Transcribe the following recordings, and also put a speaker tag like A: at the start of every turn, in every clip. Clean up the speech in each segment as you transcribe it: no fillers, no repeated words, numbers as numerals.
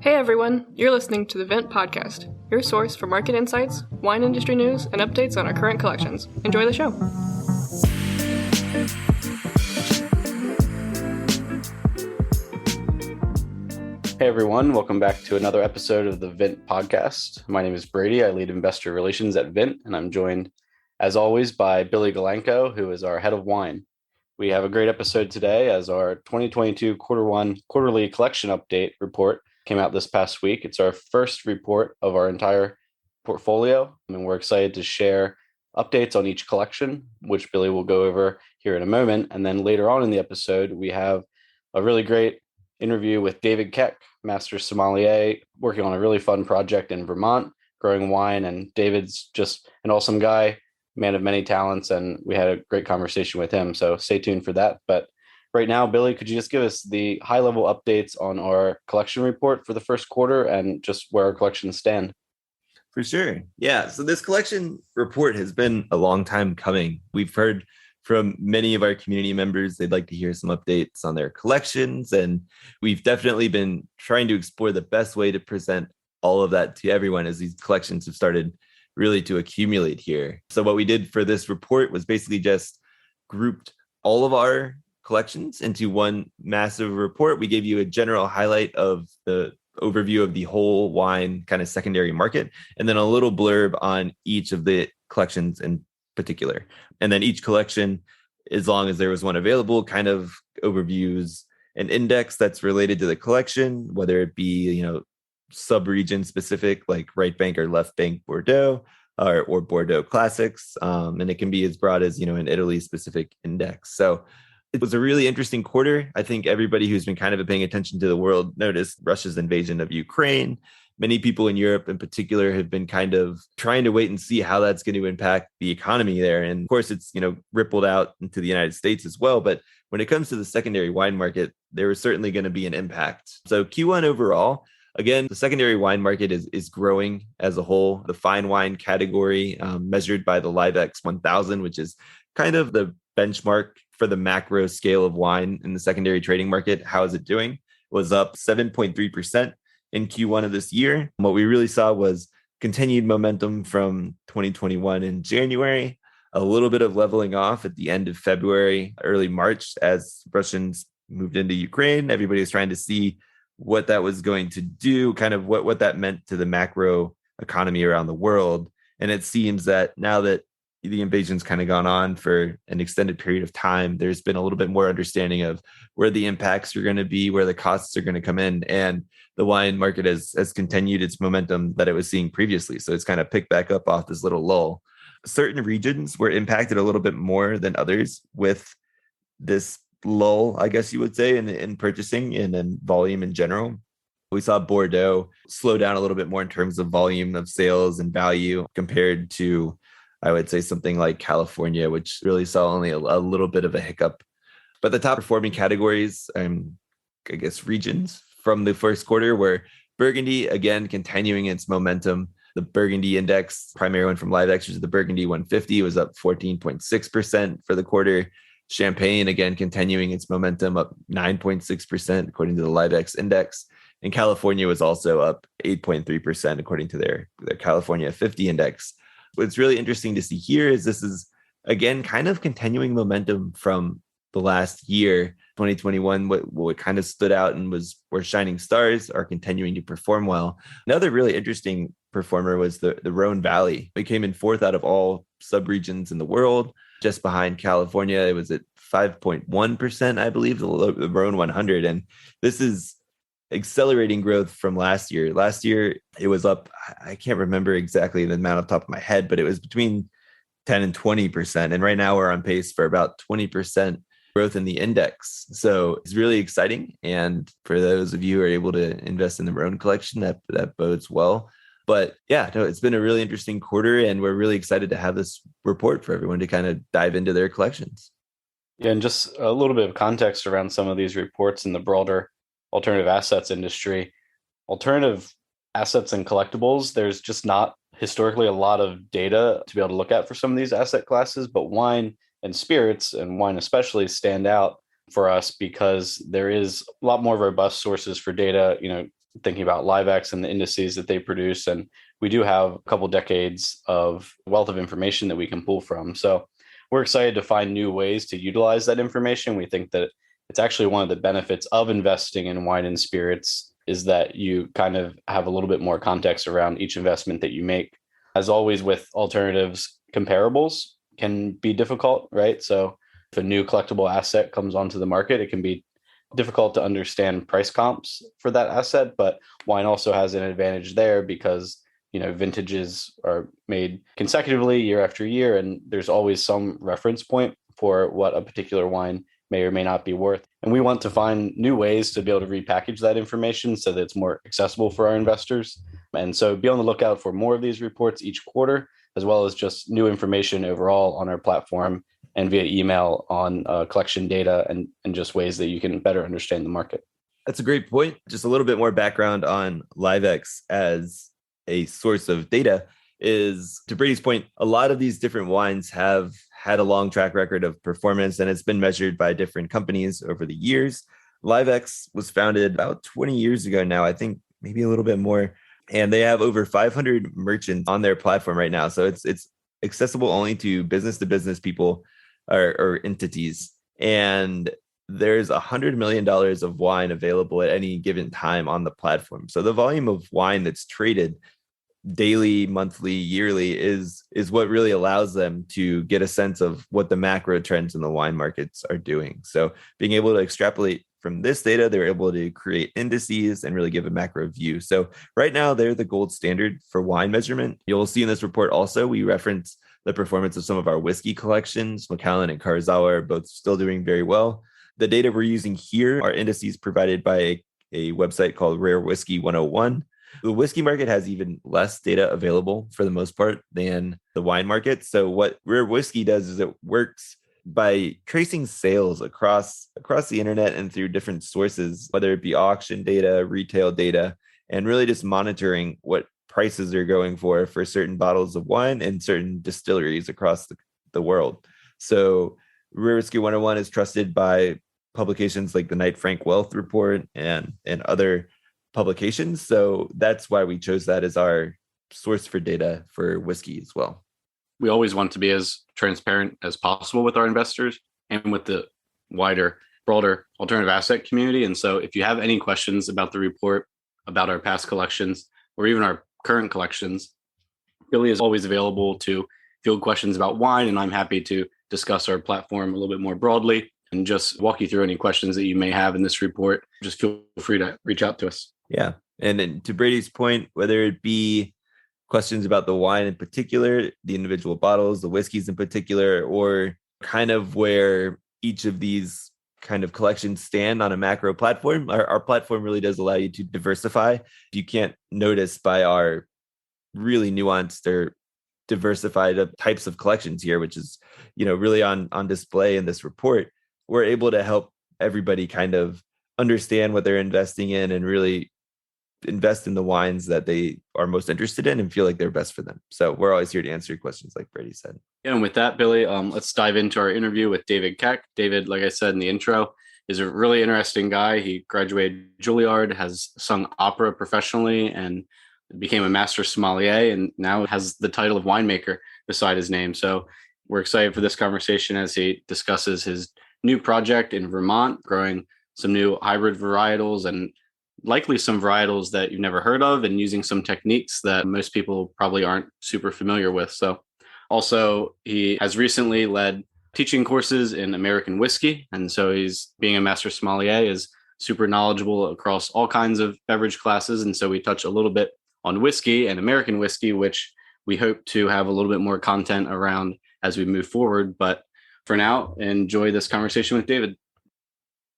A: Hey everyone, you're listening to the Vint podcast, your source for market insights, wine industry news, and updates on our current collections. Enjoy the show.
B: Hey everyone, welcome back to another episode of the Vint podcast. My name is Brady. I lead investor relations at Vint, and I'm joined, as always, by Billy Galanko, who is our head of wine. We have a great episode today as our 2022 Q1 quarterly collection update report came out this past week. It's our first report of our entire portfolio, and we're excited to share updates on each collection, which Billy will go over here in a moment. And then later on in the episode, we have a really great interview with David Keck, master sommelier, working on a really fun project in Vermont, growing wine. And David's just an awesome guy, man of many talents, and we had a great conversation with him. So stay tuned for that. But right now, Billy, could you just give us the high-level updates on our collection report for the first quarter and just where our collections stand?
C: For sure. Yeah. So this collection report has been a long time coming. We've heard from many of our community members, they'd like to hear some updates on their collections. And we've definitely been trying to explore the best way to present all of that to everyone as these collections have started really to accumulate here. So what we did for this report was basically just grouped all of our collections into one massive report. We gave you a general highlight of the overview of the whole wine kind of secondary market, and then a little blurb on each of the collections in particular. And then each collection, as long as there was one available, kind of overviews an index that's related to the collection, whether it be, sub-region specific, like right bank or left bank Bordeaux, or Bordeaux classics. And it can be as broad as, an Italy specific index. So it was a really interesting quarter. I think everybody who's been kind of paying attention to the world noticed Russia's invasion of Ukraine. Many people in Europe in particular have been kind of trying to wait and see how that's going to impact the economy there. And of course, it's, rippled out into the United States as well. But when it comes to the secondary wine market, there is certainly going to be an impact. So Q1 overall, again, the secondary wine market is growing as a whole. The fine wine category, measured by the Livex 1000, which is kind of the benchmark for the macro scale of wine in the secondary trading market. How is it doing? Was up 7.3% in Q1 of this year. What we really saw was continued momentum from 2021 in January, a little bit of leveling off at the end of February, early March, as Russians moved into Ukraine. Everybody was trying to see what that was going to do, kind of what that meant to the macro economy around the world. And it seems that now that the invasion's kind of gone on for an extended period of time, there's been a little bit more understanding of where the impacts are going to be, where the costs are going to come in. And the wine market has continued its momentum that it was seeing previously. So it's kind of picked back up off this little lull. Certain regions were impacted a little bit more than others with this lull, I guess you would say, in purchasing and in volume in general. We saw Bordeaux slow down a little bit more in terms of volume of sales and value compared to, I would say, something like California, which really saw only a little bit of a hiccup. But the top performing categories, regions from the first quarter were Burgundy, again, continuing its momentum. The Burgundy index, primary one from Livex, which is the Burgundy 150, was up 14.6% for the quarter. Champagne, again, continuing its momentum, up 9.6%, according to the Livex index. And California was also up 8.3%, according to their California 50 index. What's really interesting to see here is this is, again, kind of continuing momentum from the last year, 2021. What kind of stood out and were shining stars are continuing to perform well. Another really interesting performer was the Rhone Valley. It came in fourth out of all subregions in the world, just behind California. It was at 5.1%, I believe, the Rhone 100. And this is accelerating growth from last year. Last year, it was up, I can't remember exactly the amount off the top of my head, but it was between 10 and 20%. And right now we're on pace for about 20% growth in the index. So it's really exciting. And for those of you who are able to invest in the Rhone collection, that bodes well. But yeah, no, it's been a really interesting quarter, and we're really excited to have this report for everyone to kind of dive into their collections.
B: Yeah, and just a little bit of context around some of these reports in the broader alternative assets industry. Alternative assets and collectibles, there's just not historically a lot of data to be able to look at for some of these asset classes, but wine and spirits, and wine especially, stand out for us because there is a lot more robust sources for data, thinking about LiveX and the indices that they produce. And we do have a couple decades of wealth of information that we can pull from. So we're excited to find new ways to utilize that information. We think that it's actually one of the benefits of investing in wine and spirits is that you kind of have a little bit more context around each investment that you make. As always with alternatives, comparables can be difficult, right? So if a new collectible asset comes onto the market, it can be difficult to understand price comps for that asset, but wine also has an advantage there because vintages are made consecutively year after year, and there's always some reference point for what a particular wine may or may not be worth. And we want to find new ways to be able to repackage that information so that it's more accessible for our investors. And so be on the lookout for more of these reports each quarter, as well as just new information overall on our platform and via email on collection data and just ways that you can better understand the market.
C: That's a great point. Just a little bit more background on LiveX as a source of data is, to Brady's point, a lot of these different wines have had a long track record of performance, and it's been measured by different companies over the years. LiveX was founded about 20 years ago now, I think maybe a little bit more, and they have over 500 merchants on their platform right now. So it's accessible only to business people or entities. And there's $100 million of wine available at any given time on the platform. So the volume of wine that's traded daily, monthly, yearly is what really allows them to get a sense of what the macro trends in the wine markets are doing. So being able to extrapolate from this data, they're able to create indices and really give a macro view. So right now, they're the gold standard for wine measurement. You'll see in this report also, we reference the performance of some of our whiskey collections. Macallan and Karazawa are both still doing very well. The data we're using here are indices provided by a website called Rare Whiskey 101. The whiskey market has even less data available for the most part than the wine market. So what Rare Whiskey does is it works by tracing sales across the internet and through different sources, whether it be auction data, retail data, and really just monitoring what prices are going for certain bottles of wine and certain distilleries across the world. So Rare Whiskey 101 is trusted by publications like the Knight Frank Wealth Report and other publications. So that's why we chose that as our source for data for whiskey as well.
B: We always want to be as transparent as possible with our investors and with the wider, broader alternative asset community. And so if you have any questions about the report, about our past collections, or even our current collections, Billy is always available to field questions about wine, and I'm happy to discuss our platform a little bit more broadly and just walk you through any questions that you may have in this report. Just feel free to reach out to us.
C: Yeah. And then to Brady's point, whether it be questions about the wine in particular, the individual bottles, the whiskeys in particular, or kind of where each of these kind of collections stand on a macro platform, our platform really does allow you to diversify. You can't notice by our really nuanced or diversified types of collections here, which is, really on display in this report. We're able to help everybody kind of understand what they're investing in and really invest in the wines that they are most interested in and feel like they're best for them. So we're always here to answer your questions, like Brady said.
B: Yeah, and with that, Billy, let's dive into our interview with David Keck. David, like I said in the intro, is a really interesting guy. He graduated Juilliard, has sung opera professionally, and became a master sommelier, and now has the title of winemaker beside his name. So we're excited for this conversation as he discusses his new project in Vermont, growing some new hybrid varietals and likely some varietals that you've never heard of, and using some techniques that most people probably aren't super familiar with. So also, he has recently led teaching courses in American whiskey. And so he's, being a master sommelier, is super knowledgeable across all kinds of beverage classes. And so we touch a little bit on whiskey and American whiskey, which we hope to have a little bit more content around as we move forward. But for now, enjoy this conversation with David.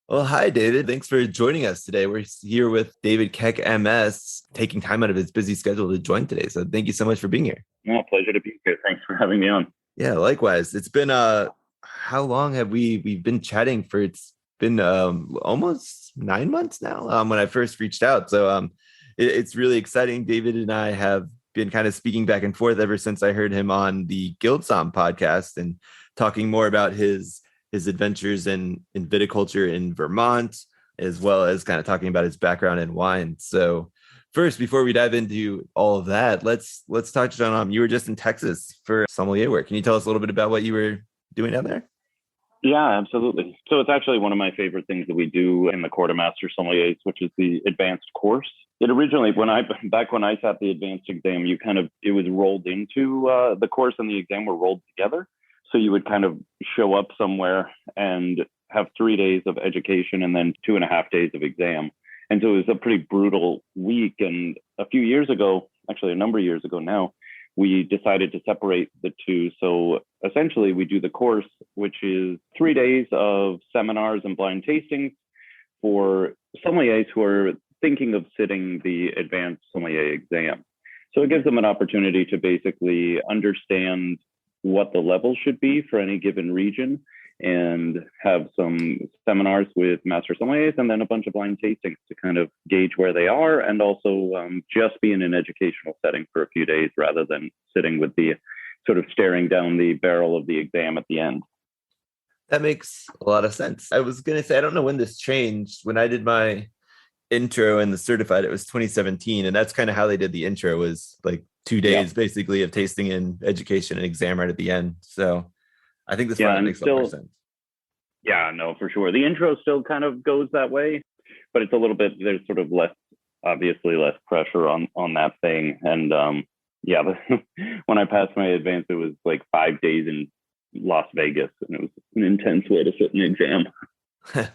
C: Well, hi, David. Thanks for joining us today. We're here with David Keck, MS, taking time out of his busy schedule to join today. So thank you so much for being here.
D: Yeah, pleasure to be here. Thanks for having me on.
C: Yeah, likewise. It's been, how long have we've been chatting for? It's been almost 9 months now when I first reached out. So it's really exciting. David and I have been kind of speaking back and forth ever since I heard him on the Guildsom podcast and talking more about his adventures in viticulture in Vermont, as well as kind of talking about his background in wine. So first, before we dive into all of that, let's touch on you were just in Texas for sommelier work. Can you tell us a little bit about what you were doing down there?
D: Yeah, absolutely. So it's actually one of my favorite things that we do in the Court of Master Sommeliers, which is the advanced course. It originally, when I sat the advanced exam, it was rolled into the course and the exam were rolled together. So you would kind of show up somewhere and have 3 days of education and then 2.5 days of exam. And so it was a pretty brutal week. And a few years ago, actually a number of years ago now, we decided to separate the two. So essentially we do the course, which is 3 days of seminars and blind tastings for sommeliers who are thinking of sitting the advanced sommelier exam. So it gives them an opportunity to basically understand what the level should be for any given region and have some seminars with master sommeliers and then a bunch of blind tastings to kind of gauge where they are and also just be in an educational setting for a few days rather than sitting with the sort of staring down the barrel of the exam at the end.
C: That makes a lot of sense. I was going to say, I don't know when this changed. When I did my intro and the certified, it was 2017. And that's kind of how they did the intro, was like 2 days basically of tasting and education and exam right at the end. So I think this one makes a lot more sense.
D: Yeah, no, for sure. The intro still kind of goes that way, but it's a little bit, there's sort of obviously less pressure on that thing. And when I passed my advance, it was like 5 days in Las Vegas, and it was an intense way to sit an exam.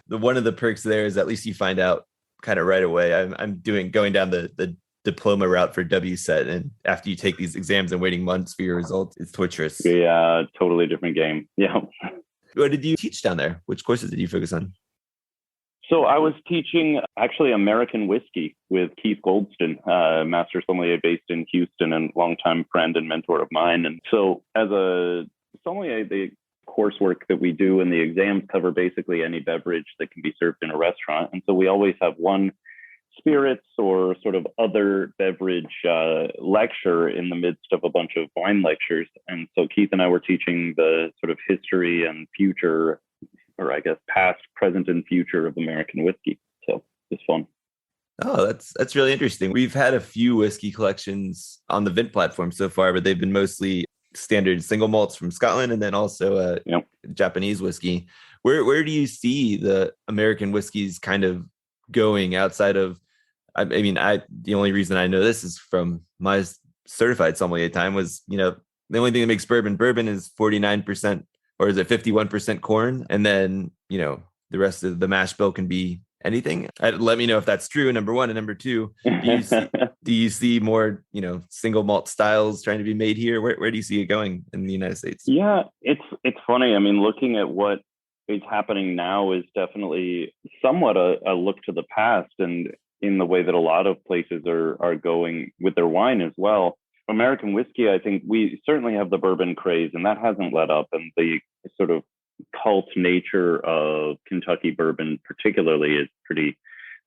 C: One of the perks there is at least you find out kind of right away. I'm going down the diploma route for WSET, and after you take these exams and waiting months for your results, it's torturous.
D: Yeah, totally different game. Yeah.
C: What did you teach down there? Which courses did you focus on?
D: So I was teaching actually American whiskey with Keith Goldston, master sommelier based in Houston and longtime friend and mentor of mine. And so as a sommelier, the coursework that we do and the exams cover basically any beverage that can be served in a restaurant. And so we always have one spirits or sort of other beverage lecture in the midst of a bunch of wine lectures. And so Keith and I were teaching the sort of history and future, or I guess past, present, and future of American whiskey. So it's fun.
C: Oh, that's really interesting. We've had a few whiskey collections on the Vint platform so far, but they've been mostly standard single malts from Scotland and then also Japanese whiskey. Where do you see the American whiskeys kind of going outside of, the only reason I know this is from my certified sommelier time was, the only thing that makes bourbon is 49%, or is it 51% corn? And then, the rest of the mash bill can be anything. Let me know if that's true, number one. And number two, do you see more, single malt styles trying to be made here? Where do you see it going in the United States?
D: Yeah, it's funny. I mean, looking at what is happening now is definitely somewhat a look to the past, and in the way that a lot of places are going with their wine as well. American whiskey, I think we certainly have the bourbon craze, and that hasn't let up. And the sort of cult nature of Kentucky bourbon particularly is pretty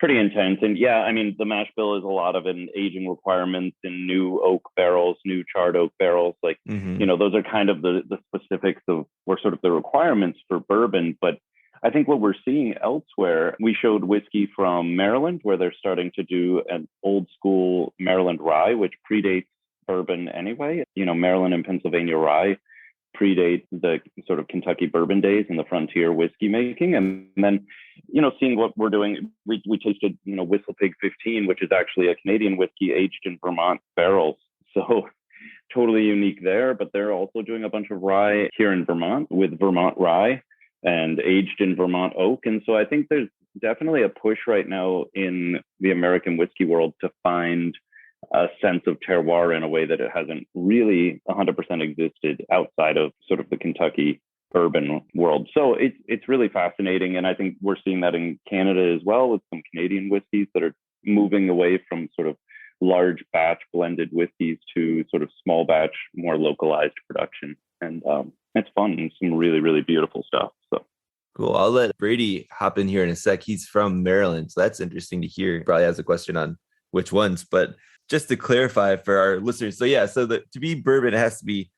D: intense. And yeah, I mean, the mash bill is a lot of an aging requirements in new oak barrels, new charred oak barrels. Like, those are kind of the specifics of, or sort of the requirements for bourbon. But I think what we're seeing elsewhere, we showed whiskey from Maryland, where they're starting to do an old school Maryland rye, which predates bourbon anyway. Maryland and Pennsylvania rye predate the sort of Kentucky bourbon days and the frontier whiskey making. And then, seeing what we're doing, we tasted, Whistle Pig 15, which is actually a Canadian whiskey aged in Vermont barrels. So totally unique there, but they're also doing a bunch of rye here in Vermont with Vermont rye and aged in Vermont oak. And so I think there's definitely a push right now in the American whiskey world to find a sense of terroir in a way that it hasn't really 100% existed outside of sort of the Kentucky bourbon world. So it's really fascinating. And I think we're seeing that in Canada as well, with some Canadian whiskeys that are moving away from sort of large batch blended whiskeys to sort of small batch, more localized production. And it's fun and some really, really beautiful stuff. So
C: cool. I'll let Brady hop in here in a sec. He's from Maryland, so that's interesting to hear. He probably has a question on which ones, but just to clarify for our listeners. So to be bourbon, it has to be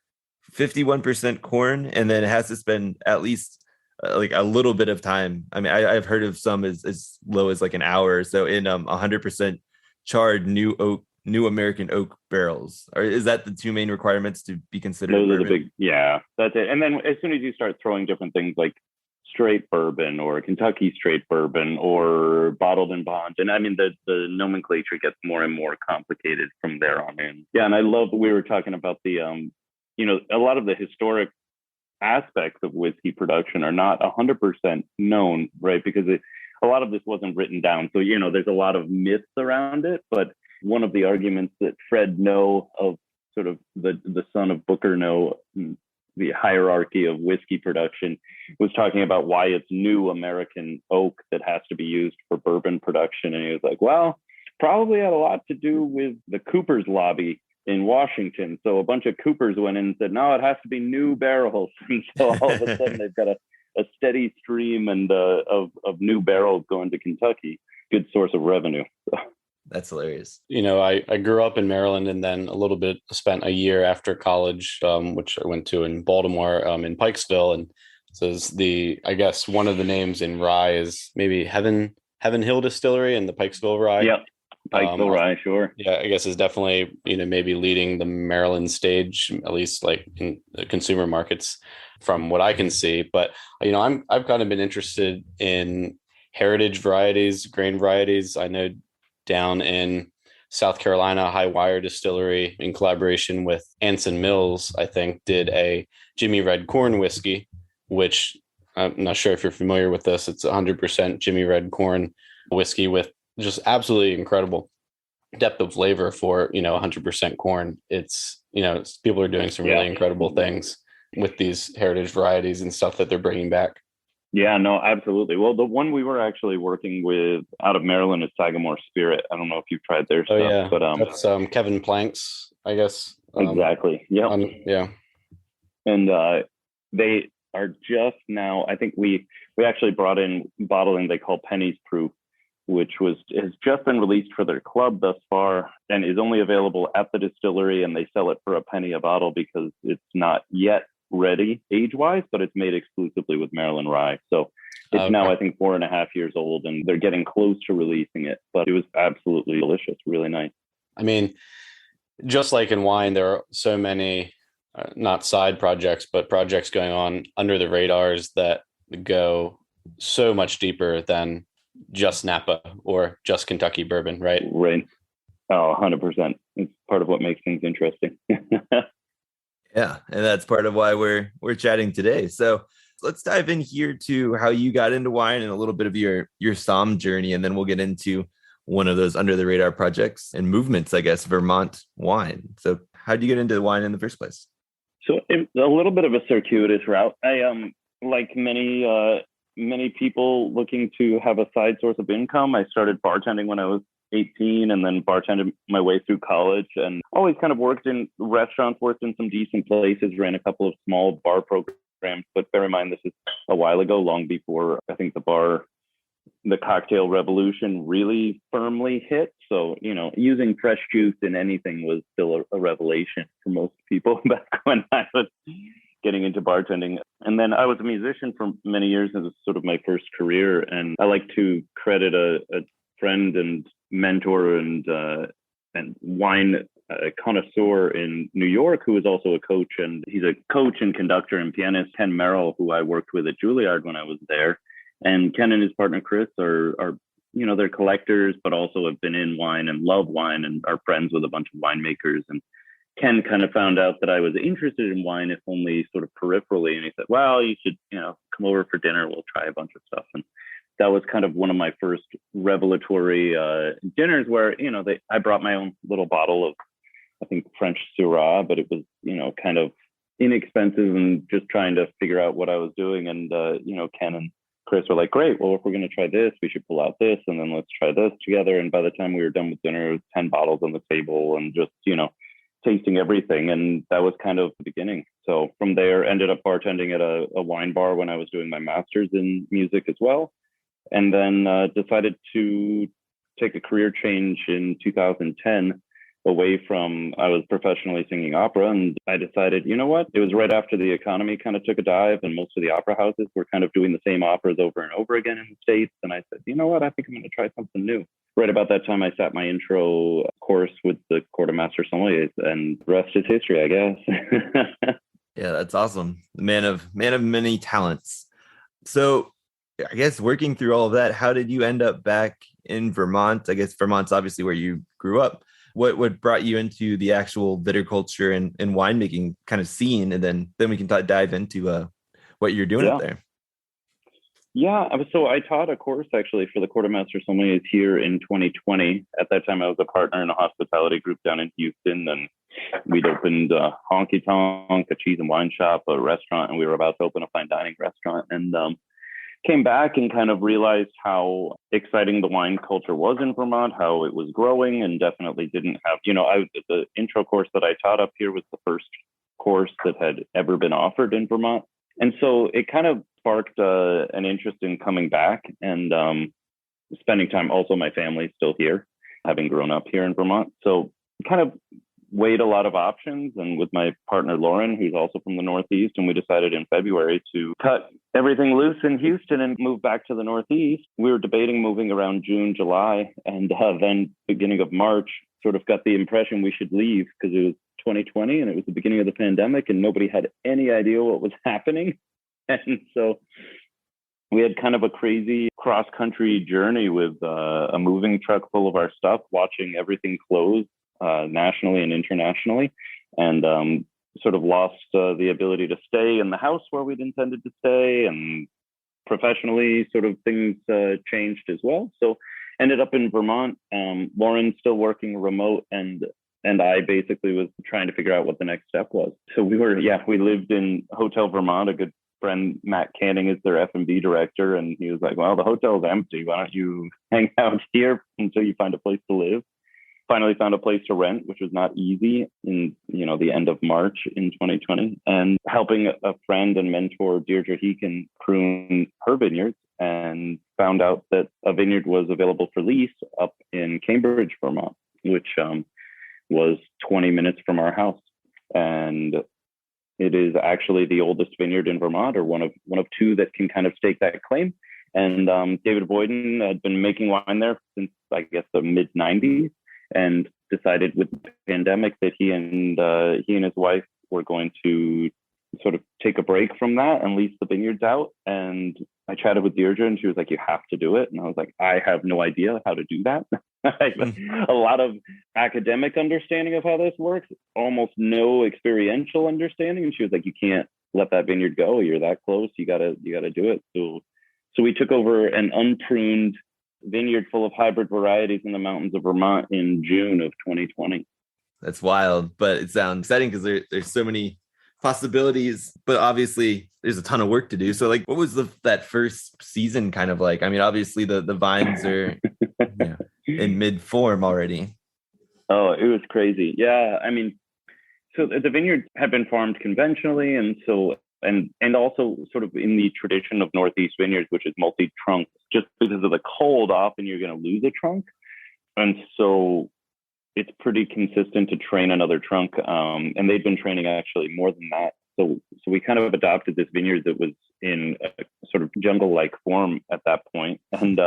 C: 51% corn, and then it has to spend at least like a little bit of time. I mean, I've heard of some as low as like an hour or so in 100% charred new American oak barrels. Or is that the two main requirements to be considered
D: Those
C: bourbon?
D: are the big, yeah, that's it. And then as soon as you start throwing different things like straight bourbon or Kentucky straight bourbon or bottled in bond, and I mean the nomenclature gets more and more complicated from there on in. Yeah, and I love we were talking about the a lot of the historic aspects of whiskey production are not 100% known, right? Because a lot of this wasn't written down. So, there's a lot of myths around it. But one of the arguments that Fred Noe, of sort of the son of Booker Noe, the hierarchy of whiskey production, was talking about why it's new American oak that has to be used for bourbon production. And he was like, well, probably had a lot to do with the Cooper's lobby in Washington. So a bunch of Coopers went in and said, no, it has to be new barrels. And so all of a sudden they've got a steady stream of new barrels going to Kentucky. Good source of revenue.
C: That's hilarious.
B: I grew up in Maryland and then a little bit spent a year after college, which I went to in Baltimore, in Pikesville. And so I guess one of the names in rye is maybe Heaven Hill Distillery and the Pikesville rye.
D: Yep. Pikesville rye, sure.
B: Yeah, I guess is definitely, maybe leading the Maryland stage, at least like in the consumer markets from what I can see. But, I've kind of been interested in heritage varieties, grain varieties. I know down in South Carolina, High Wire Distillery, in collaboration with Anson Mills, I think, did a Jimmy Red Corn whiskey, which I'm not sure if you're familiar with this. It's 100% Jimmy Red Corn whiskey with just absolutely incredible depth of flavor for 100% corn. It's people are doing some really incredible things with these heritage varieties and stuff that they're bringing back.
D: Yeah, no, absolutely. Well, the one we were actually working with out of Maryland is Sagamore Spirit. I don't know if you've tried their stuff.
B: Yeah,
D: but
B: that's Kevin Plank's, I guess.
D: Exactly. Yeah.
B: Yeah.
D: And they are just now, I think we actually brought in bottling they call Penny's Proof, which has just been released for their club thus far and is only available at the distillery, and they sell it for a penny a bottle because it's not yet ready age-wise, but it's made exclusively with Maryland rye. So it's now, I think, 4.5 years old, and they're getting close to releasing it, but it was absolutely delicious, really nice.
B: I mean, just like in wine, there are so many, not side projects, but projects going on under the radars that go so much deeper than just Napa or just Kentucky bourbon, right?
D: Right. Oh, 100%. It's part of what makes things interesting.
C: Yeah, and that's part of why we're chatting today. So let's dive in here to how you got into wine and a little bit of your somm journey, and then we'll get into one of those under the radar projects and movements, I guess, Vermont wine. So how did you get into wine in the first place?
D: So it's a little bit of a circuitous route. I like many people looking to have a side source of income, I started bartending when I was 18 and then bartended my way through college and always kind of worked in restaurants, worked in some decent places, ran a couple of small bar programs. But bear in mind, this is a while ago, long before I think the cocktail revolution really firmly hit. So, using fresh juice in anything was still a revelation for most people back when I was getting into bartending. And then I was a musician for many years. It was sort of my first career. And I like to credit a friend and mentor and wine connoisseur in New York, who is also a coach. And he's a coach and conductor and pianist, Ken Merrill, who I worked with at Juilliard when I was there. And Ken and his partner, Chris, are they're collectors, but also have been in wine and love wine and are friends with a bunch of winemakers. And Ken kind of found out that I was interested in wine, if only sort of peripherally. And he said, well, you should, come over for dinner. We'll try a bunch of stuff. And that was kind of one of my first revelatory dinners where, I brought my own little bottle of, I think, French Syrah, but it was, kind of inexpensive and just trying to figure out what I was doing. And, Ken and Chris were like, great, well, if we're going to try this, we should pull out this and then let's try this together. And by the time we were done with dinner, it was 10 bottles on the table and just, tasting everything. And that was kind of the beginning. So from there, ended up bartending at a wine bar when I was doing my master's in music as well. And then decided to take a career change in 2010 away from, I was professionally singing opera, and I decided, you know what? It was right after the economy kind of took a dive and most of the opera houses were kind of doing the same operas over and over again in the States. And I said, you know what? I think I'm going to try something new. Right about that time, I sat my intro course with the quartermaster sommeliers, and the rest is history, I guess.
C: Yeah, that's awesome. The man of many talents. So I guess working through all of that, how did you end up back in Vermont? I guess Vermont's obviously where you grew up. What brought you into the actual viticulture and winemaking kind of scene? And then we can dive into what you're doing up there.
D: Yeah, so I taught a course actually for the quartermaster sommeliers here in 2020. At that time, I was a partner in a hospitality group down in Houston, and we'd opened a honky tonk, a cheese and wine shop, a restaurant, and we were about to open a fine dining restaurant. And came back and kind of realized how exciting the wine culture was in Vermont, how it was growing, and definitely didn't have, the intro course that I taught up here was the first course that had ever been offered in Vermont. And so it kind of sparked an interest in coming back and spending time. Also, my family's still here, having grown up here in Vermont. So kind of weighed a lot of options, and with my partner Lauren, who's also from the Northeast, and we decided in February to cut everything loose in Houston and move back to the Northeast. We were debating moving around June, July, and then beginning of March, sort of got the impression we should leave because it was 2020 and it was the beginning of the pandemic and nobody had any idea what was happening. And so we had kind of a crazy cross-country journey with a moving truck full of our stuff, watching everything close nationally and internationally, and sort of lost the ability to stay in the house where we'd intended to stay, and professionally sort of things changed as well. So ended up in Vermont. Lauren still working remote, and I basically was trying to figure out what the next step was. So we lived in Hotel Vermont. A good friend, Matt Canning, is their F&B director, and he was like, well, the hotel's empty. Why don't you hang out here until you find a place to live? Finally found a place to rent, which was not easy in, the end of March in 2020, and helping a friend and mentor, Deirdre Heekin, prune her vineyards, and found out that a vineyard was available for lease up in Cambridge, Vermont, which was 20 minutes from our house. And it is actually the oldest vineyard in Vermont, or one of two that can kind of stake that claim. And David Boyden had been making wine there since, I guess, the mid 90s, and decided with the pandemic that he and his wife were going to sort of take a break from that and lease the vineyards out. And I chatted with Deirdre, and she was like, you have to do it. And I was like, I have no idea how to do that. I have a lot of academic understanding of how this works, almost no experiential understanding. And she was like, you can't let that vineyard go. You're that close. You gotta do it. So we took over an unpruned vineyard full of hybrid varieties in the mountains of Vermont in June of 2020.
C: That's wild, but it sounds exciting because there's so many possibilities, but obviously there's a ton of work to do. So like, what was that first season kind of like? I mean, obviously the vines are in mid form already.
D: Oh, it was crazy. Yeah. I mean, so the vineyard had been farmed conventionally, and so and also sort of in the tradition of Northeast vineyards, which is multi-trunk. Just because of the cold, often you're going to lose a trunk. And so it's pretty consistent to train another trunk. And they'd been training actually more than that. So we kind of adopted this vineyard that was in a sort of jungle-like form at that point. And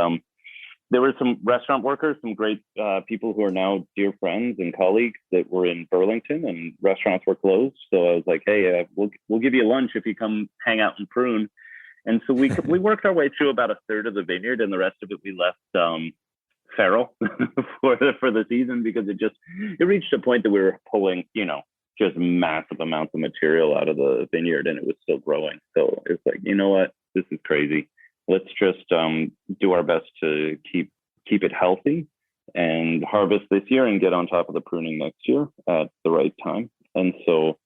D: there were some restaurant workers, some great people who are now dear friends and colleagues that were in Burlington, and restaurants were closed. So I was like, hey, we'll give you lunch if you come hang out and prune. And so we worked our way through about a third of the vineyard, and the rest of it we left feral for the season, because it reached a point that we were pulling, just massive amounts of material out of the vineyard, and it was still growing. So it's like, you know what, this is crazy. Let's just do our best to keep it healthy and harvest this year and get on top of the pruning next year at the right time. And so,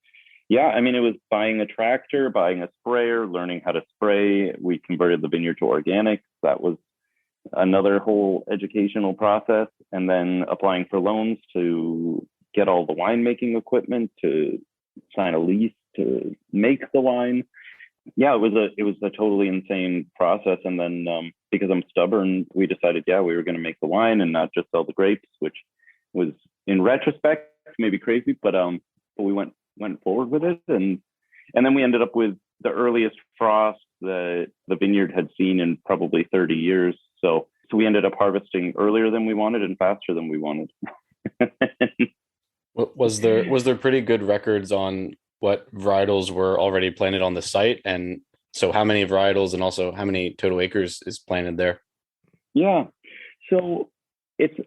D: yeah, I mean, it was buying a tractor, buying a sprayer, learning how to spray. We converted the vineyard to organic. That was another whole educational process. And then applying for loans to get all the winemaking equipment, to sign a lease to make the wine. Yeah, it was a totally insane process. And then because I'm stubborn, we decided, we were going to make the wine and not just sell the grapes, which was in retrospect, maybe crazy, but we went forward with it, and then we ended up with the earliest frost that the vineyard had seen in probably 30 years. So we ended up harvesting earlier than we wanted and faster than we wanted.
B: Was there pretty good records on what varietals were already planted on the site? And so how many varietals and also how many total acres is planted there?
D: Yeah. So it's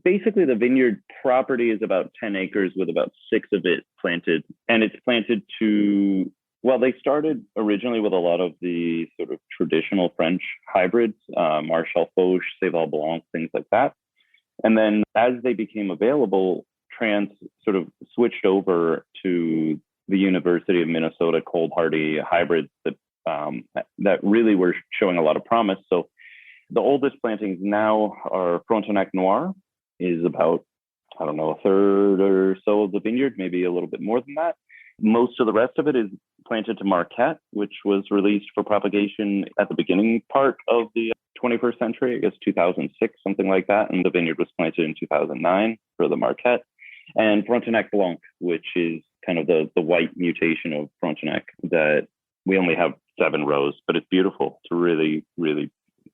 D: basically the vineyard property is about 10 acres with about 6 of it planted. And it's planted to, well, they started originally with a lot of the sort of traditional French hybrids, Marshall Foch, Cheval Blanc, things like that. And then as they became available, Trans sort of switched over to the University of Minnesota cold hardy hybrids that really were showing a lot of promise. So the oldest plantings now are Frontenac Noir, is about, I don't know, a third or so of the vineyard, maybe a little bit more than that. Most of the rest of it is planted to Marquette, which was released for propagation at the beginning part of the 21st century, I guess 2006, something like that. And the vineyard was planted in 2009 for the Marquette. And Frontenac Blanc, which is kind of the white mutation of Frontenac that we only have 7 rows, but it's beautiful. It's a really, really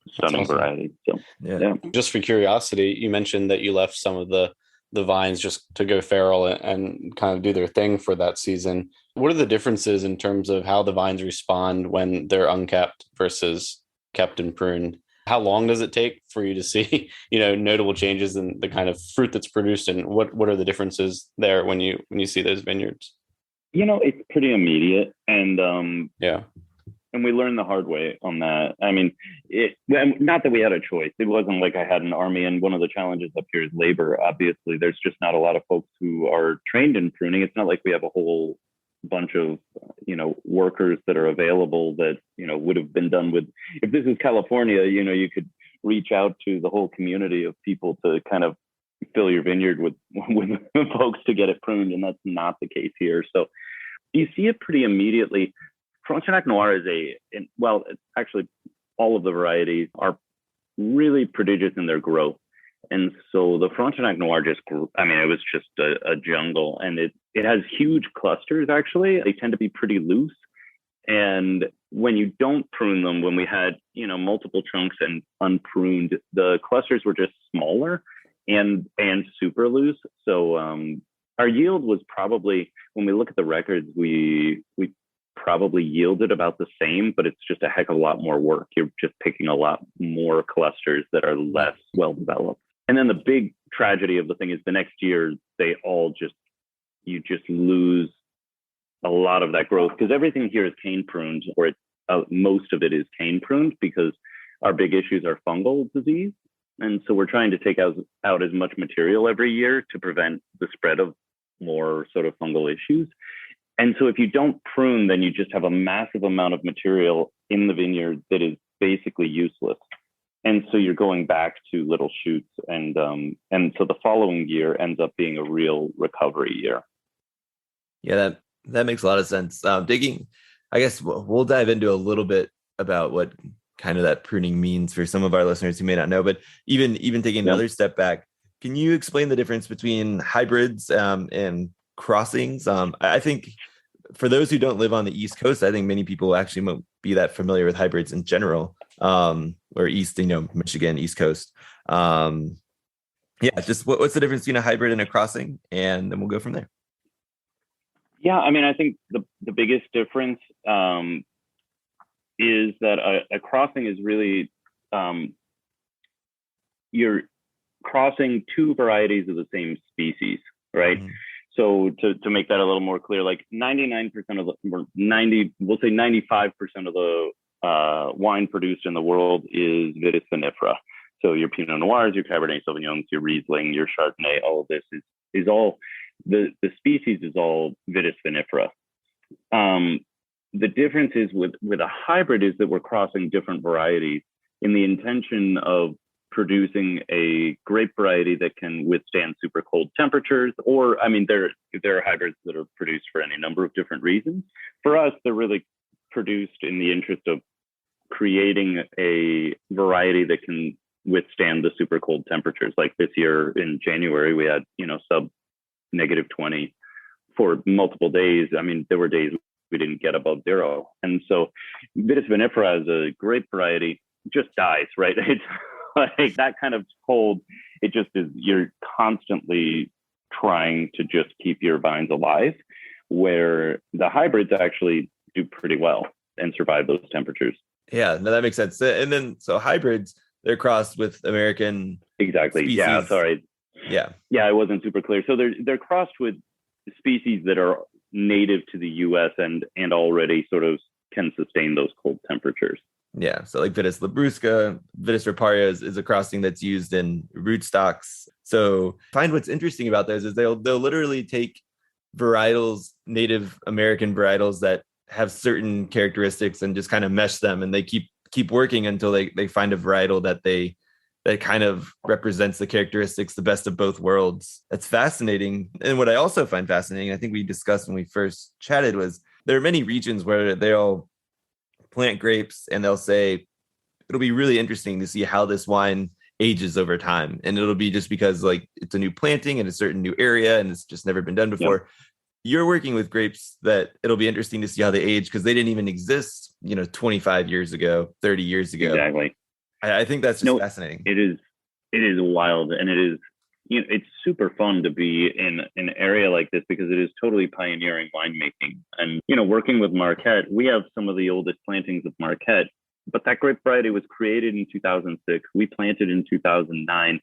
D: stunning variety. So, yeah.
B: Just for curiosity, you mentioned that you left some of the vines just to go feral and kind of do their thing for that season. What are the differences in terms of how the vines respond when they're unkept versus kept and pruned? How long does it take for you to see, notable changes in the kind of fruit that's produced, and what are the differences there when you see those vineyards?
D: It's pretty immediate, and and we learned the hard way on that. I mean, not that we had a choice. It wasn't like I had an army, and one of the challenges up here is labor. Obviously, there's just not a lot of folks who are trained in pruning. It's not like we have a whole bunch of, workers that are available that, would have been done with. If this is California, you could reach out to the whole community of people to kind of fill your vineyard with folks to get it pruned, and that's not the case here. So you see it pretty immediately. Frontenac Noir is actually all of the varieties are really prodigious in their growth. And so the Frontenac Noir just grew. I mean, it was just a jungle, and it has huge clusters, actually. They tend to be pretty loose. And when you don't prune them, when we had, multiple trunks and unpruned, the clusters were just smaller and super loose. So our yield was probably, when we look at the records, we probably yielded about the same, but it's just a heck of a lot more work. You're just picking a lot more clusters that are less well developed. And then the big tragedy of the thing is the next year, you just lose a lot of that growth, because everything here is cane pruned, or most of it is cane pruned, because our big issues are fungal disease. And so we're trying to take out as much material every year to prevent the spread of more sort of fungal issues. And so if you don't prune, then you just have a massive amount of material in the vineyard that is basically useless. And so you're going back to little shoots. And so the following year ends up being a real recovery year.
C: Yeah, that makes a lot of sense. Digging, I guess we'll dive into a little bit about what kind of that pruning means for some of our listeners who may not know, but even taking another step back, can you explain the difference between hybrids and crossings? I think for those who don't live on the East Coast, I think many people actually won't be that familiar with hybrids in general, or East, Michigan, East Coast. Just what's the difference between a hybrid and a crossing? And then we'll go from there.
D: Yeah, I mean, I think the biggest difference is that a crossing is really, you're crossing 2 varieties of the same species, right? Mm-hmm. So to make that a little more clear, like 99% of we'll say 95% of the wine produced in the world is Vitis vinifera. So your Pinot Noirs, your Cabernet Sauvignons, your Riesling, your Chardonnay, all of this is all, the species is all Vitis vinifera. The difference is with a hybrid is that we're crossing different varieties in the intention of producing a grape variety that can withstand super cold temperatures, or, I mean, there are hybrids that are produced for any number of different reasons. For us, they're really produced in the interest of creating a variety that can withstand the super cold temperatures. Like this year in January, we had, sub -20 for multiple days. I mean, there were days we didn't get above zero. And so Vitis vinifera as a grape variety just dies, right? It's like that kind of cold. It just is, you're constantly trying to just keep your vines alive, where the hybrids actually do pretty well and survive those temperatures.
C: Yeah, no, that makes sense. And then, so hybrids, they're crossed with American
D: Exactly.
C: species.
D: Yeah, sorry.
C: Yeah.
D: Yeah, I wasn't super clear. So they're crossed with species that are native to the US and already sort of can sustain those cold temperatures.
C: Yeah. So like Vitis labrusca, Vitis riparia is a crossing that's used in rootstocks. So find what's interesting about those is they'll literally take varietals, Native American varietals that have certain characteristics and just kind of mesh them, and they keep working until they find a varietal that kind of represents the characteristics, the best of both worlds. That's fascinating. And what I also find fascinating, I think we discussed when we first chatted, was there are many regions where they'll plant grapes and they'll say, it'll be really interesting to see how this wine ages over time. And it'll be just because like it's a new planting in a certain new area and it's just never been done before. Yep. You're working with grapes that it'll be interesting to see how they age because they didn't even exist, 25 years ago, 30 years ago.
D: Exactly.
C: I think that's just fascinating.
D: It is wild. And it is, it's super fun to be in an area like this because it is totally pioneering winemaking. And, working with Marquette, we have some of the oldest plantings of Marquette, but that grape variety was created in 2006. We planted in 2009.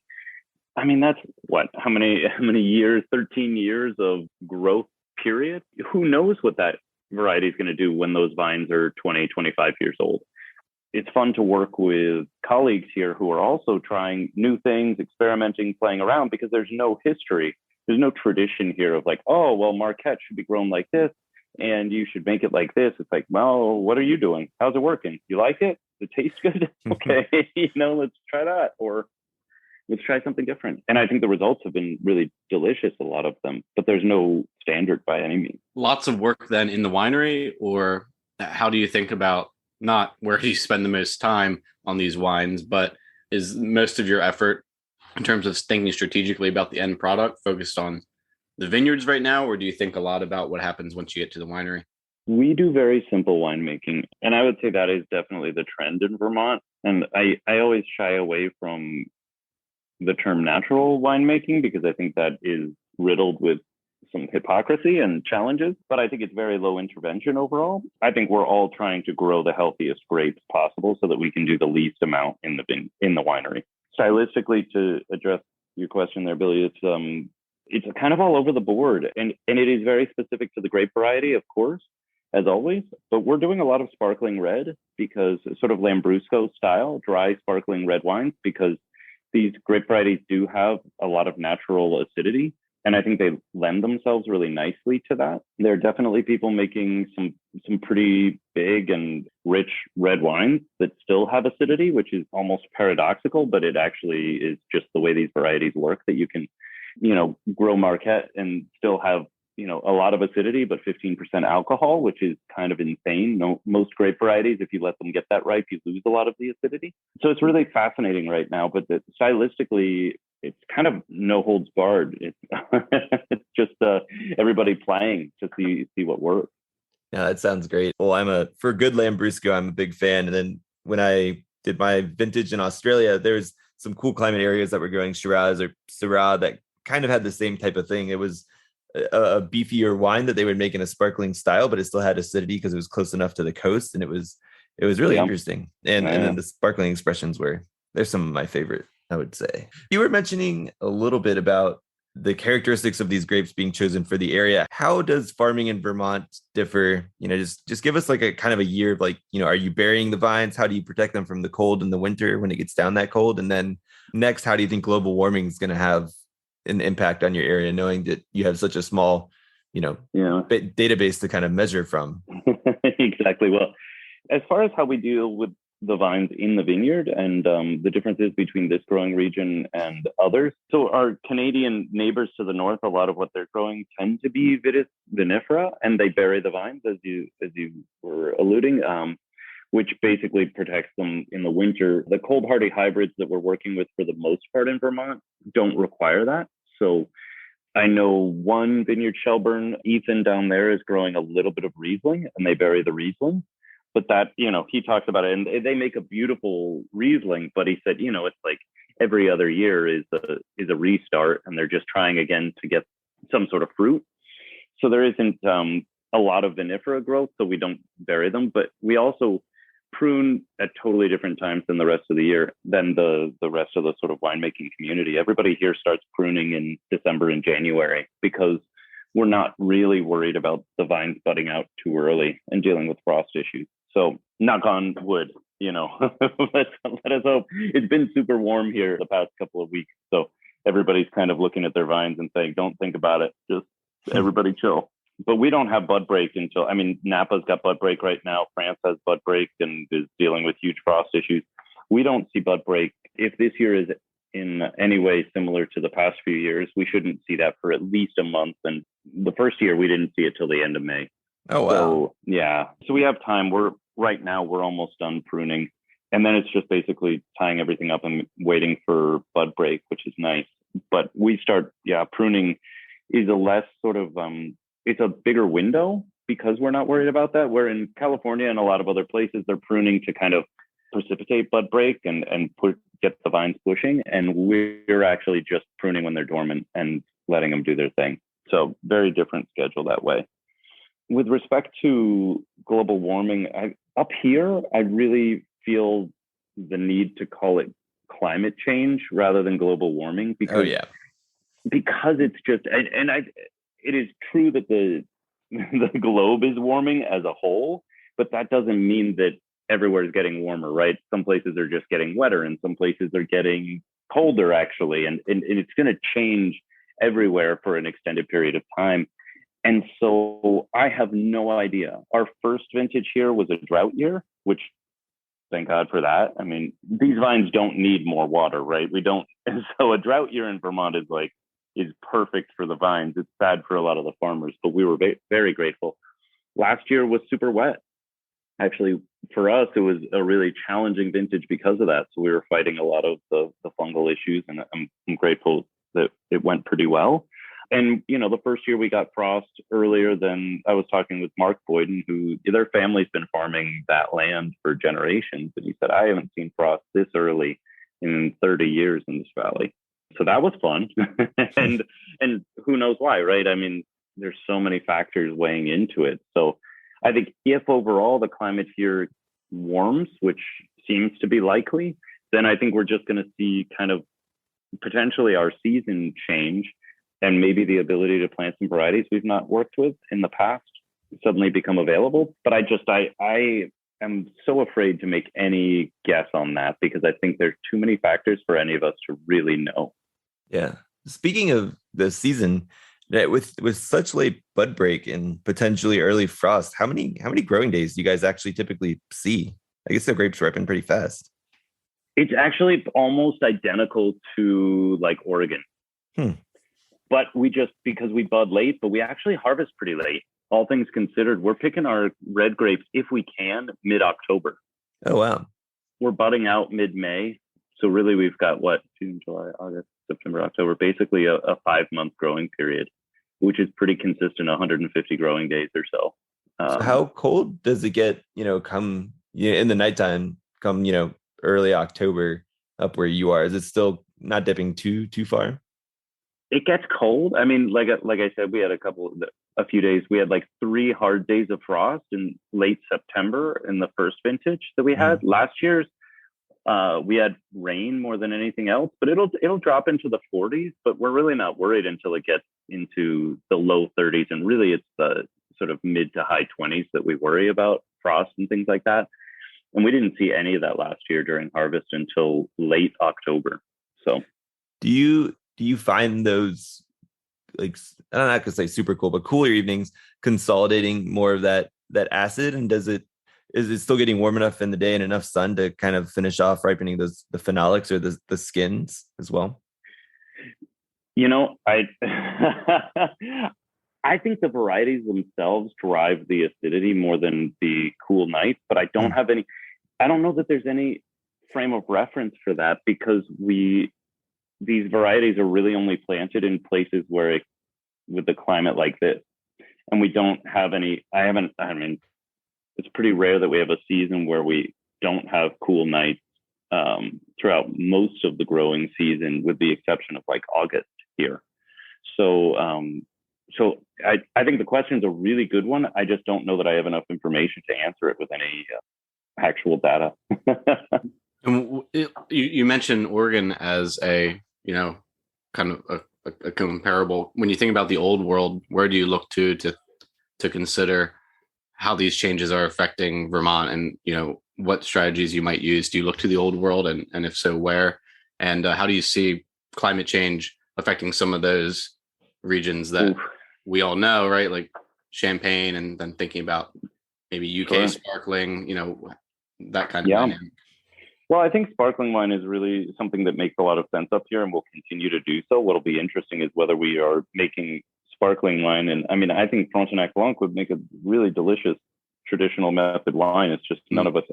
D: I mean, that's what, how many years, 13 years of growth period? Who knows what that variety is going to do when those vines are 20, 25 years old. It's fun to work with colleagues here who are also trying new things, experimenting, playing around, because there's no history. There's no tradition here of like, oh, well, Marquette should be grown like this and you should make it like this. It's like, well, what are you doing? How's it working? You like it? Does it taste good? Okay, let's try that. Or let's try something different. And I think the results have been really delicious, a lot of them, but there's no standard by any means.
B: Lots of work then in the winery, or how do you think about not where do you spend the most time on these wines, but is most of your effort in terms of thinking strategically about the end product focused on the vineyards right now, or do you think a lot about what happens once you get to the winery?
D: We do very simple winemaking, and I would say that is definitely the trend in Vermont. And I always shy away from the term natural winemaking because I think that is riddled with some hypocrisy and challenges, but I think it's very low intervention overall. I think we're all trying to grow the healthiest grapes possible so that we can do the least amount in the winery. Stylistically, to address your question there, Billy, it's kind of all over the board, and it is very specific to the grape variety, of course, as always. But we're doing a lot of sparkling red, because sort of Lambrusco style, dry sparkling red wines, because these grape varieties do have a lot of natural acidity. And I think they lend themselves really nicely to that. There are definitely people making some pretty big and rich red wines that still have acidity, which is almost paradoxical, but it actually is just the way these varieties work, that you can, grow Marquette and still have, a lot of acidity, but 15% alcohol, which is kind of insane. Most grape varieties, if you let them get that ripe, you lose a lot of the acidity. So it's really fascinating right now, but stylistically, it's kind of no holds barred. It's just everybody playing to see what works.
C: Yeah, that sounds great. Well, for good Lambrusco, I'm a big fan. And then when I did my vintage in Australia, there's some cool climate areas that were growing Shiraz or Syrah that kind of had the same type of thing. It was a beefier wine that they would make in a sparkling style, but it still had acidity because it was close enough to the coast, and it was really interesting. And then the sparkling expressions they're some of my favorite, I would say. You were mentioning a little bit about the characteristics of these grapes being chosen for the area. How does farming in Vermont differ? Just give us like a kind of a year of like, are you burying the vines? How do you protect them from the cold in the winter when it gets down that cold? And then next, how do you think global warming is going to have an impact on your area, knowing that you have such a small, database to kind of measure from?
D: Exactly. Well, as far as how we deal with the vines in the vineyard and the differences between this growing region and others. So our Canadian neighbors to the north, a lot of what they're growing tend to be Vitis vinifera, and they bury the vines, as you were alluding. which basically protects them in the winter. The cold hardy hybrids that we're working with for the most part in Vermont don't require that. So I know one vineyard, Shelburne, Ethan down there is growing a little bit of Riesling, and they bury the Riesling. But that, he talks about it, and they make a beautiful Riesling. But he said, it's like every other year is a restart, and they're just trying again to get some sort of fruit. So there isn't a lot of vinifera growth, so we don't bury them. But we also prune at totally different times than the rest of the year, than the rest of the sort of winemaking community. Everybody here starts pruning in December and January because we're not really worried about the vines budding out too early and dealing with frost issues. So knock on wood, let us hope. It's been super warm here the past couple of weeks. So everybody's kind of looking at their vines and saying, don't think about it. Just everybody chill. But we don't have bud break until, Napa's got bud break right now. France has bud break and is dealing with huge frost issues. We don't see bud break. If this year is in any way similar to the past few years, we shouldn't see that for at least a month. And the first year, we didn't see it till the end of May.
C: Oh, wow.
D: So, yeah. So we have time. Right now, we're almost done pruning. And then it's just basically tying everything up and waiting for bud break, which is nice. But we start, pruning is a less sort of, it's a bigger window because we're not worried about that. Where in California and a lot of other places, they're pruning to kind of precipitate bud break and get the vines pushing. And we're actually just pruning when they're dormant and letting them do their thing. So very different schedule that way. With respect to global warming, up here, I really feel the need to call it climate change rather than global warming because it's just, it is true that the globe is warming as a whole, but that doesn't mean that everywhere is getting warmer, right? Some places are just getting wetter and some places are getting colder actually. And it's going to change everywhere for an extended period of time. And so I have no idea. Our first vintage here was a drought year, which thank God for that. These vines don't need more water, right? We don't. And so a drought year in Vermont is perfect for the vines. It's bad for a lot of the farmers, but we were very grateful. Last year was super wet. Actually, for us, it was a really challenging vintage because of that. So we were fighting a lot of the fungal issues, and I'm grateful that it went pretty well. And, the first year we got frost earlier than I was talking with Mark Boyden, who their family's been farming that land for generations. And he said, I haven't seen frost this early in 30 years in this valley. So that was fun. and who knows why, right? There's so many factors weighing into it. So I think if overall the climate here warms, which seems to be likely, then I think we're just going to see kind of potentially our season change and maybe the ability to plant some varieties we've not worked with in the past suddenly become available. But I am so afraid to make any guess on that because I think there's too many factors for any of us to really know.
C: Yeah. Speaking of the season, with such late bud break and potentially early frost, how many growing days do you guys actually typically see? I guess the grapes ripen pretty fast.
D: It's actually almost identical to like Oregon. But because we bud late, but we actually harvest pretty late. All things considered, we're picking our red grapes, if we can, mid-October.
C: Oh, wow.
D: We're budding out mid-May. So really we've got June, July, August, September, October, basically a 5-month growing period, which is pretty consistent, 150 growing days or so.
C: So how cold does it get, come in the nighttime, come, early October up where you are? Is it still not dipping too far?
D: It gets cold. Like I said, we had a few days. We had like 3 hard days of frost in late September in the first vintage that we had. Last year's, we had rain more than anything else, but it'll drop into the 40s. But we're really not worried until it gets into the low 30s, and really it's the sort of mid to high 20s that we worry about frost and things like that. And we didn't see any of that last year during harvest until late October. So,
C: do you find those, like, I'm not gonna say super cool, but cooler evenings consolidating more of that acid? And is it still getting warm enough in the day and enough sun to kind of finish off ripening the phenolics or the skins as well?
D: I I think the varieties themselves drive the acidity more than the cool nights, but I don't know that there's any frame of reference for that, because these varieties are really only planted in places with a climate like this. And we don't have any, it's pretty rare that we have a season where we don't have cool nights throughout most of the growing season, with the exception of like August here. So I think the question is a really good one. I just don't know that I have enough information to answer it with any actual data.
B: And you mentioned Oregon as a, kind of a comparable. When you think about the old world, where do you look to consider how these changes are affecting Vermont, and what strategies you might use? Do you look to the old world, and if so, where? And how do you see climate change affecting some of those regions that we all know, right? Like Champagne, and then thinking about maybe UK sparkling, that kind of dynamic.
D: Well, I think sparkling wine is really something that makes a lot of sense up here and will continue to do so. What'll be interesting is whether we are making sparkling wine. And I think Frontenac Blanc would make a really delicious traditional method wine. It's just none of us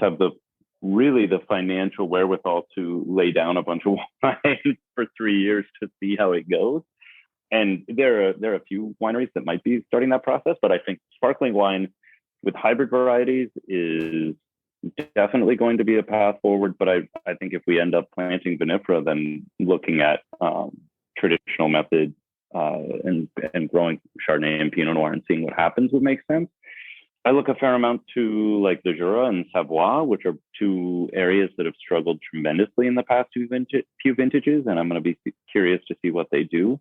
D: have the financial wherewithal to lay down a bunch of wine for 3 years to see how it goes. And there are a few wineries that might be starting that process, but I think sparkling wine with hybrid varieties is definitely going to be a path forward. But I think if we end up planting vinifera, then looking at traditional methods and growing Chardonnay and Pinot Noir and seeing what happens would make sense. I look a fair amount to like the Jura and Savoie, which are two areas that have struggled tremendously in the past few vintages, and I'm going to be curious to see what they do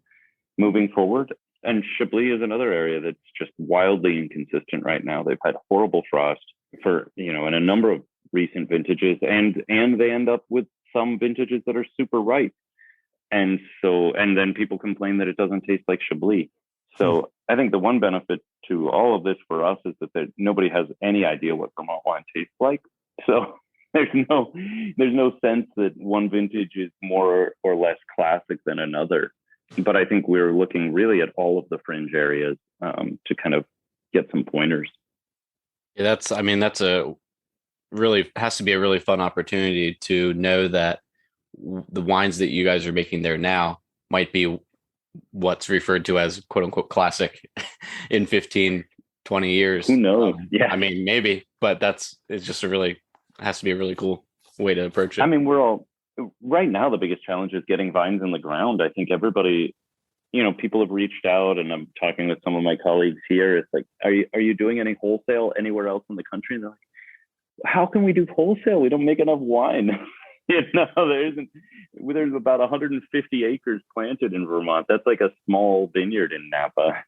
D: moving forward. And Chablis is another area that's just wildly inconsistent right now. They've had horrible frost for, in a number of recent vintages, and they end up with some vintages that are super ripe. And then people complain that it doesn't taste like Chablis. So I think the one benefit to all of this for us is that nobody has any idea what Vermont wine tastes like. So there's no sense that one vintage is more or less classic than another. But I think we're looking really at all of the fringe areas to kind of get some pointers.
B: Yeah, that's a really has to be a really fun opportunity to know that the wines that you guys are making there now might be what's referred to as quote unquote classic in 15, 20 years.
D: Who knows? Yeah.
B: Maybe, but it's just has to be a really cool way to approach it.
D: Right now, the biggest challenge is getting vines in the ground. I think everybody, people have reached out, and I'm talking with some of my colleagues here. It's like, are you doing any wholesale anywhere else in the country? And they're like, how can we do wholesale? We don't make enough wine. There's about 150 acres planted in Vermont. That's like a small vineyard in Napa.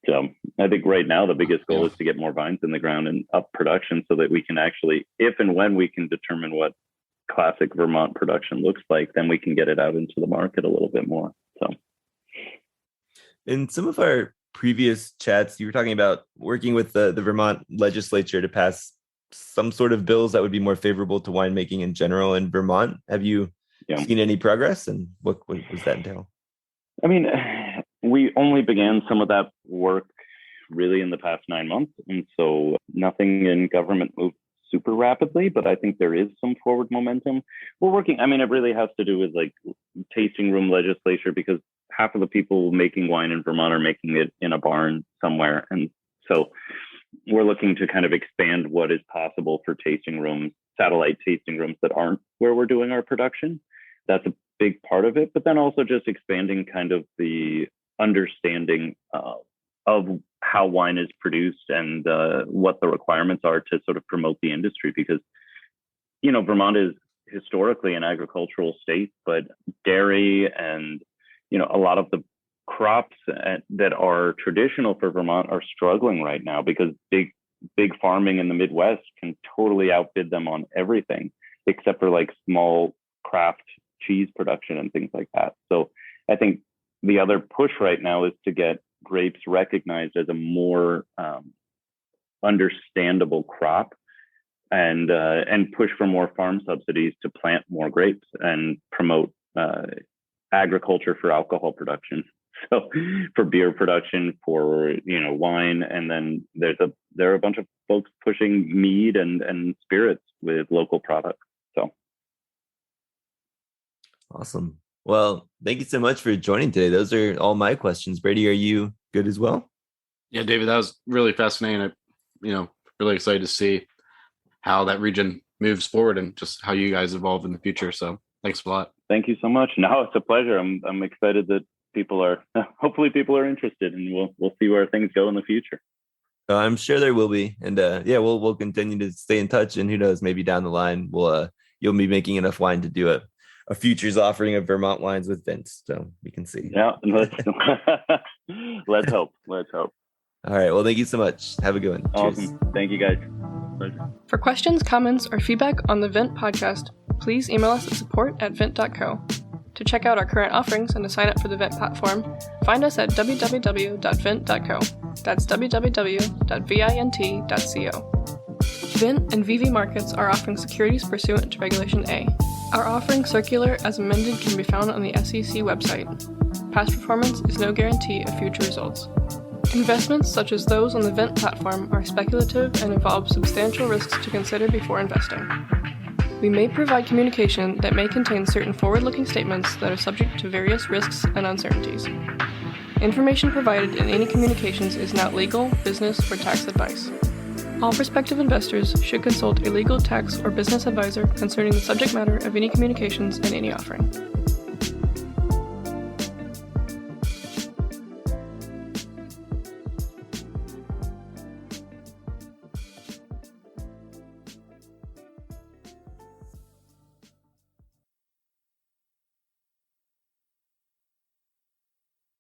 D: So I think right now the biggest goal is to get more vines in the ground and up production so that we can actually, if and when we can determine what classic Vermont production looks like, then we can get it out into the market a little bit more. So
C: in some of our previous chats, you were talking about working with the Vermont legislature to pass some sort of bills that would be more favorable to winemaking in general in Vermont. Have you seen any progress, and what does that entail?
D: We only began some of that work really in the past 9 months. And so nothing in government moved super rapidly, but I think there is some forward momentum. We're working, it really has to do with like tasting room legislature, because half of the people making wine in Vermont are making it in a barn somewhere. And so we're looking to kind of expand what is possible for tasting rooms, satellite tasting rooms that aren't where we're doing our production. That's a big part of it, but then also just expanding kind of the understanding of how wine is produced and what the requirements are to sort of promote the industry, because Vermont is historically an agricultural state, but dairy and a lot of the crops that are traditional for Vermont are struggling right now because big farming in the Midwest can totally outbid them on everything except for like small craft cheese production and things like that. So I think the other push right now is to get grapes recognized as a more understandable crop, and push for more farm subsidies to plant more grapes and promote agriculture for alcohol production. So for beer production, for wine, and then there are a bunch of folks pushing mead and spirits with local products. So
C: awesome. Well, thank you so much for joining today. Those are all my questions. Brady, are you good as well?
B: Yeah, David, that was really fascinating. Really excited to see how that region moves forward and just how you guys evolve in the future. So thanks a lot.
D: Thank you so much. No, it's a pleasure. I'm excited that hopefully people are interested, and we'll see where things go in the future.
C: I'm sure there will be. And we'll continue to stay in touch, and who knows, maybe down the line you'll be making enough wine to do a futures offering of Vermont wines with Vint. So we can see.
D: Yeah. Let's hope.
C: All right. Well, thank you so much. Have a good one.
D: Awesome.
C: Cheers.
D: Thank you, guys. Pleasure.
A: For questions, comments, or feedback on the Vint podcast, please email us at support@vint.co. To check out our current offerings and to sign up for the Vint platform, find us at www.vint.co. That's www.vint.co. Vint and VV Markets are offering securities pursuant to Regulation A. Our offering circular as amended can be found on the SEC website. Past performance is no guarantee of future results. Investments such as those on the Vint platform are speculative and involve substantial risks to consider before investing. We may provide communication that may contain certain forward-looking statements that are subject to various risks and uncertainties. Information provided in any communications is not legal, business, or tax advice. All prospective investors should consult a legal, tax, or business advisor concerning the subject matter of any communications and any offering.